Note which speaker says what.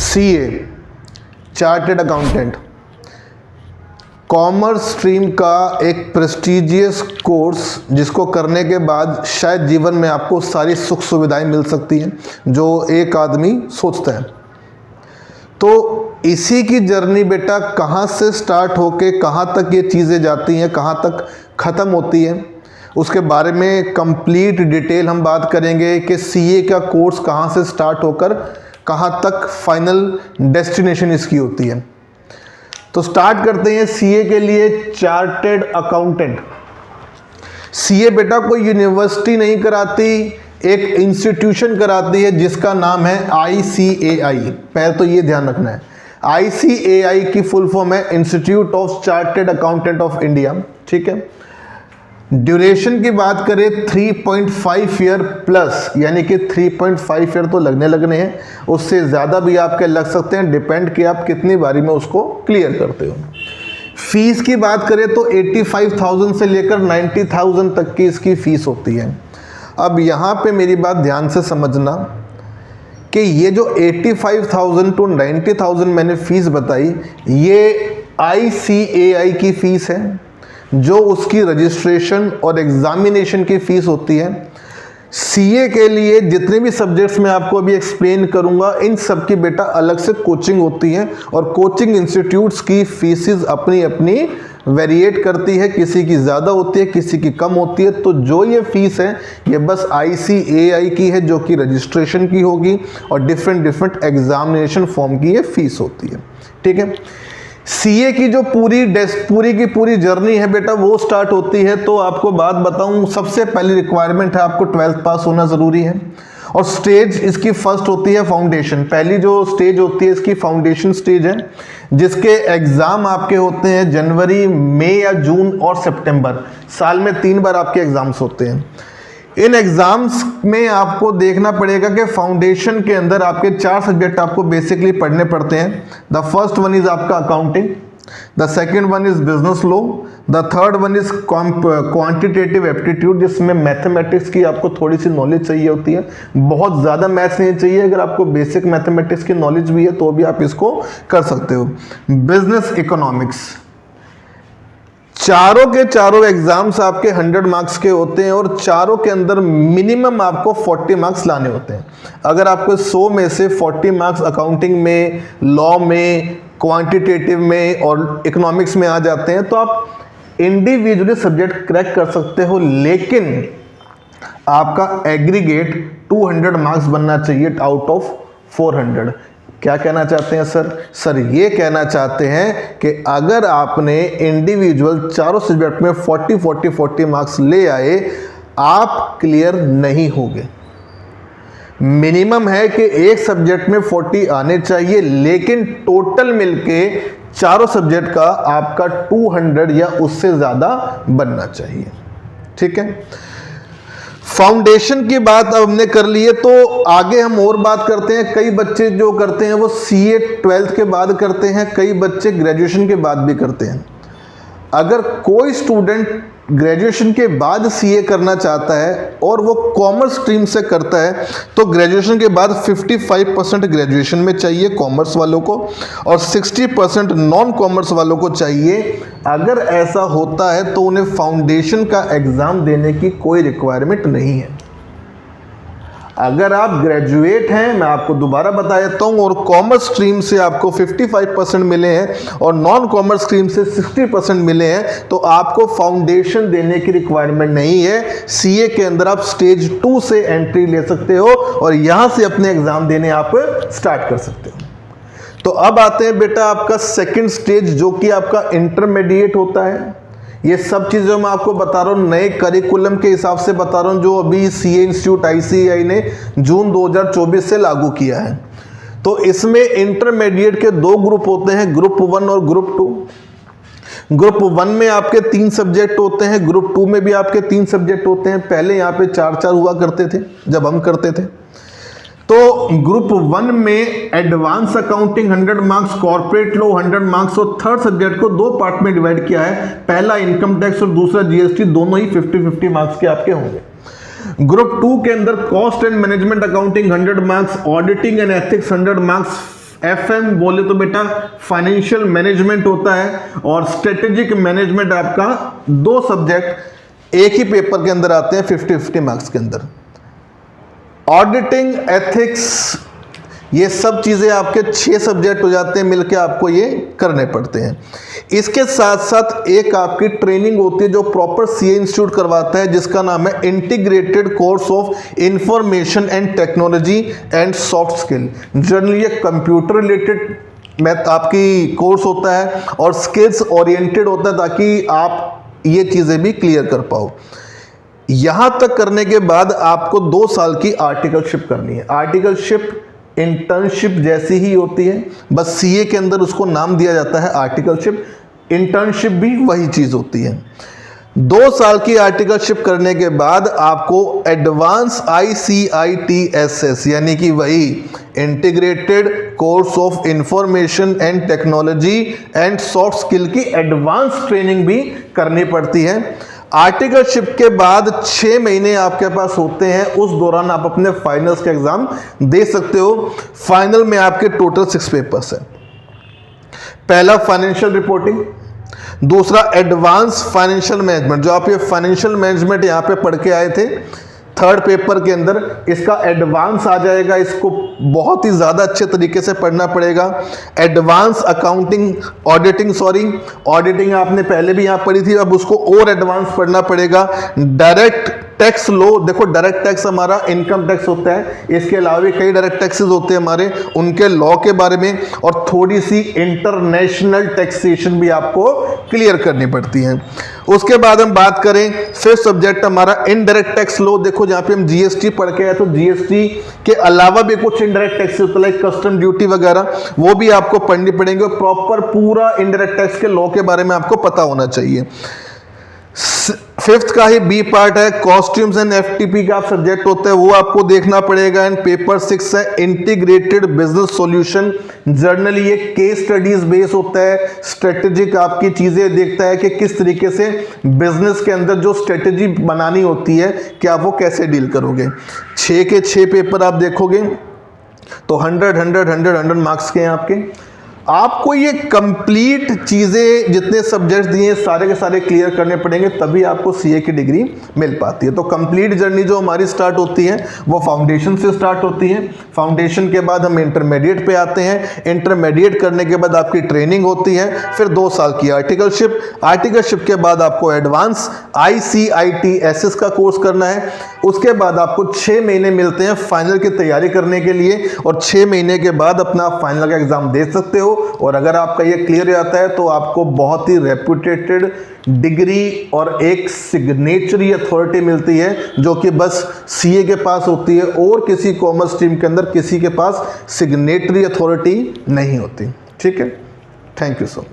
Speaker 1: CA chartered accountant commerce stream का एक prestigious course जिसको करने के बाद शायद जीवन में आपको सारी सुख सुविधाएं मिल सकती हैं जो एक आदमी सोचता है। तो इसी की जर्नी बेटा कहाँ से स्टार्ट होके कहाँ तक ये चीज़ें जाती हैं, कहाँ तक ख़त्म होती हैं, उसके बारे में कंप्लीट डिटेल हम बात करेंगे कि सीए का कोर्स कहाँ से स्टार्ट होकर कहाँ तक फाइनल डेस्टिनेशन इसकी होती है। तो स्टार्ट करते हैं सीए के लिए। चार्टेड अकाउंटेंट, सीए बेटा कोई यूनिवर्सिटी नहीं कराती, एक इंस्टीट्यूशन कराती है जिसका नाम है ICAI। पहले तो ये ध्यान रखना है, ICAI की फुल फॉर्म है institute of chartered accountant of India. ठीक है। ड्यूरेशन की बात करें 3.5 ईयर प्लस, यानी कि 3.5 ईयर तो लगने हैं, उससे ज़्यादा भी आपके लग सकते हैं, डिपेंड कि आप कितनी बारी में उसको क्लियर करते हो। फीस की बात करें तो 85,000 से लेकर 90,000 तक की इसकी फ़ीस होती है। अब यहाँ पे मेरी बात ध्यान से समझना कि ये जो 85,000 to 90,000 मैंने फ़ीस बताई, ये ICAI की फ़ीस है, जो उसकी रजिस्ट्रेशन और एग्जामिनेशन की फ़ीस होती है। सीए के लिए जितने भी सब्जेक्ट्स मैं आपको अभी एक्सप्लेन करूंगा, इन सब की बेटा अलग से कोचिंग होती है और कोचिंग इंस्टीट्यूट्स की फीसेस अपनी अपनी वेरिएट करती है, किसी की ज़्यादा होती है, किसी की कम होती है। तो जो ये फ़ीस है ये बस ICAI की है, जो कि रजिस्ट्रेशन की होगी, और डिफरेंट एग्जामिनेशन फॉर्म की ये फ़ीस होती है। ठीक है। सीए की जो पूरी जर्नी है बेटा वो स्टार्ट होती है। तो आपको बात बताऊं, सबसे पहली रिक्वायरमेंट है आपको 12th पास होना ज़रूरी है, और स्टेज इसकी फर्स्ट होती है फाउंडेशन। पहली जो स्टेज होती है इसकी फाउंडेशन स्टेज है, जिसके एग्ज़ाम आपके होते हैं जनवरी, मई या जून और सितंबर। साल में 3 बार आपके एग्ज़ाम्स होते हैं। इन एग्जाम्स में आपको देखना पड़ेगा कि फाउंडेशन के अंदर आपके 4 सब्जेक्ट आपको बेसिकली पढ़ने पड़ते हैं। द फर्स्ट वन इज आपका accounting, the second one is business law, the third one is quantitative aptitude, जिसमें मैथमेटिक्स की आपको थोड़ी सी नॉलेज चाहिए होती है, बहुत ज़्यादा मैथ्स नहीं चाहिए। अगर आपको बेसिक मैथमेटिक्स की नॉलेज भी है तो भी आप इसको कर सकते हो। बिजनेस इकोनॉमिक्स, चारों के चारों एग्जाम्स आपके 100 मार्क्स के होते हैं, और चारों के अंदर मिनिमम आपको 40 मार्क्स लाने होते हैं। अगर आपको 100 में से 40 मार्क्स अकाउंटिंग में, लॉ में, क्वांटिटेटिव में और इकोनॉमिक्स में आ जाते हैं तो आप इंडिविजुअली सब्जेक्ट क्रैक कर सकते हो, लेकिन आपका एग्रीगेट 200 मार्क्स बनना चाहिए आउट ऑफ 400। क्या कहना चाहते हैं सर? ये कहना चाहते हैं कि अगर आपने इंडिविजुअल चारों सब्जेक्ट में 40 मार्क्स ले आए, आप क्लियर नहीं होगे। मिनिमम है कि एक सब्जेक्ट में 40 आने चाहिए, लेकिन टोटल मिलके चारों सब्जेक्ट का आपका 200 या उससे ज़्यादा बनना चाहिए। ठीक है। फाउंडेशन की बात अब हमने कर ली है, तो आगे हम और बात करते हैं। कई बच्चे जो करते हैं वो सीए 12th के बाद करते हैं, कई बच्चे ग्रेजुएशन के बाद भी करते हैं। अगर कोई स्टूडेंट ग्रेजुएशन के बाद सीए करना चाहता है और वो कॉमर्स स्ट्रीम से करता है, तो ग्रेजुएशन के बाद 55% ग्रेजुएशन में चाहिए कॉमर्स वालों को, और 60% नॉन कॉमर्स वालों को चाहिए। अगर ऐसा होता है तो उन्हें फाउंडेशन का एग्ज़ाम देने की कोई रिक्वायरमेंट नहीं है। अगर आप ग्रेजुएट हैं, मैं आपको दोबारा बता देता हूँ, और कॉमर्स स्ट्रीम से आपको 55% मिले हैं और नॉन कॉमर्स स्ट्रीम से 60% मिले हैं, तो आपको फाउंडेशन देने की रिक्वायरमेंट नहीं है। सीए के अंदर आप स्टेज 2 से एंट्री ले सकते हो और यहाँ से अपने एग्ज़ाम देने आप स्टार्ट कर सकते हो। तो अब आते हैं बेटा आपका सेकेंड स्टेज, जो कि आपका इंटरमीडिएट होता है। ये सब चीज़ें मैं आपको बता रहा हूँ नए करिकुलम के हिसाब से बता रहा हूँ, जो अभी सीए इंस्टीट्यूट ICAI ने जून 2024 से लागू किया है। तो इसमें इंटरमीडिएट के 2 ग्रुप होते हैं, ग्रुप 1 और ग्रुप 2। ग्रुप 1 में आपके 3 सब्जेक्ट होते हैं, ग्रुप 2 में भी आपके 3 सब्जेक्ट होते हैं। पहले यहाँ पे 4-4 हुआ करते थे जब हम करते थे। तो ग्रुप 1 में advance accounting 100 marks, corporate law 100 marks, और थर्ड सब्जेक्ट को 2 पार्ट में डिवाइड किया है। पहला इनकम टैक्स और दूसरा GST, दोनों ही 50-50 मार्क्स के आपके होंगे। ग्रुप 2 के अंदर cost and management accounting 100 marks, auditing and ethics 100 marks, FM बोले तो बेटा फाइनेंशियल मैनेजमेंट होता है, और स्ट्रेटेजिक मैनेजमेंट आपका 2 सब्जेक्ट एक ही पेपर के अंदर आते हैं 50-50 मार्क्स के अंदर। ऑडिटिंग, एथिक्स, ये सब चीज़ें आपके 6 सब्जेक्ट हो जाते हैं, मिलके आपको ये करने पड़ते हैं। इसके साथ साथ एक आपकी ट्रेनिंग होती है जो प्रॉपर सीए इंस्टीट्यूट करवाता है, जिसका नाम है integrated course of information and technology and soft skill. Generally ये कंप्यूटर रिलेटेड आपकी कोर्स होता है और स्किल्स ओरिएंटेड होता है, ताकि आप ये चीज़ें भी क्लियर कर पाओ। यहाँ तक करने के बाद आपको 2 साल की आर्टिकलशिप करनी है। आर्टिकलशिप इंटर्नशिप जैसी ही होती है, बस सीए के अंदर उसको नाम दिया जाता है आर्टिकलशिप। इंटर्नशिप भी वही चीज़ होती है। 2 साल की आर्टिकलशिप करने के बाद आपको एडवांस ICITSS यानी कि वही integrated course of information and technology and soft skill की एडवांस ट्रेनिंग भी करनी पड़ती है। आर्टिकलशिप के बाद 6 महीने आपके पास होते हैं, उस दौरान आप अपने फाइनल्स का एग्जाम दे सकते हो। फाइनल में आपके टोटल 6 पेपर्स हैं। पहला फाइनेंशियल रिपोर्टिंग, दूसरा एडवांस फाइनेंशियल मैनेजमेंट, जो आप ये फाइनेंशियल मैनेजमेंट यहाँ पे पढ़ के आए थे 3rd पेपर के अंदर, इसका एडवांस आ जाएगा। इसको बहुत ही ज़्यादा अच्छे तरीके से पढ़ना पड़ेगा। एडवांस अकाउंटिंग, ऑडिटिंग आपने पहले भी यहाँ पढ़ी थी, अब उसको और एडवांस पढ़ना पड़ेगा। डायरेक्ट टैक्स लो, देखो डायरेक्ट टैक्स हमारा इनकम टैक्स होता है, इसके अलावा भी कई डायरेक्ट टैक्सेस होते हैं हमारे, उनके लॉ के बारे में, और थोड़ी सी इंटरनेशनल टैक्सेशन भी आपको क्लियर करनी पड़ती है। उसके बाद हम बात करें 5th सब्जेक्ट हमारा इनडायरेक्ट टैक्स लो। देखो जहाँ पे हम जीएसटी पढ़ के आए, तो जीएसटी के अलावा भी कुछ इनडायरेक्ट टैक्स होता है, लाइक कस्टम ड्यूटी वगैरह, वो भी आपको पढ़नी पड़ेंगे। प्रॉपर पूरा इनडायरेक्ट टैक्स के लॉ के बारे में आपको पता होना चाहिए। 5th का ही बी पार्ट है, कॉस्ट्यूम्स एंड एफटीपी का सब्जेक्ट होता है, वो आपको देखना पड़ेगा। एंड पेपर 6 है इंटीग्रेटेड बिजनेस सॉल्यूशन। जर्नली ये केस स्टडीज बेस होता है, स्ट्रेटेजिक आपकी चीजें देखता है कि किस तरीके से बिजनेस के अंदर जो स्ट्रेटेजी बनानी होती है कि आप वो कैसे डील करोगे। 6 के 6 पेपर आप देखोगे तो 100 मार्क्स के हैं आपके। आपको ये कंप्लीट चीज़ें जितने सब्जेक्ट्स दिए सारे के सारे क्लियर करने पड़ेंगे, तभी आपको सीए की डिग्री मिल पाती है। तो कंप्लीट जर्नी जो हमारी स्टार्ट होती है वो फाउंडेशन से स्टार्ट होती है। फाउंडेशन के बाद हम इंटरमीडिएट पे आते हैं। इंटरमीडिएट करने के बाद आपकी ट्रेनिंग होती है, फिर 2 साल की आर्टिकलशिप। आर्टिकलशिप के बाद आपको एडवांस ICITSS का कोर्स करना है। उसके बाद आपको 6 महीने मिलते हैं फाइनल की तैयारी करने के लिए, और 6 महीने के बाद अपना फाइनल का एग्जाम दे सकते हो। और अगर आपका ये क्लियर हो जाता है तो आपको बहुत ही रेप्यूटेटेड डिग्री और एक सिग्नेचरी अथॉरिटी मिलती है, जो कि बस सीए के पास होती है, और किसी कॉमर्स स्ट्रीम के अंदर किसी के पास सिग्नेटरी अथॉरिटी नहीं होती। ठीक है, थैंक यू सो मच।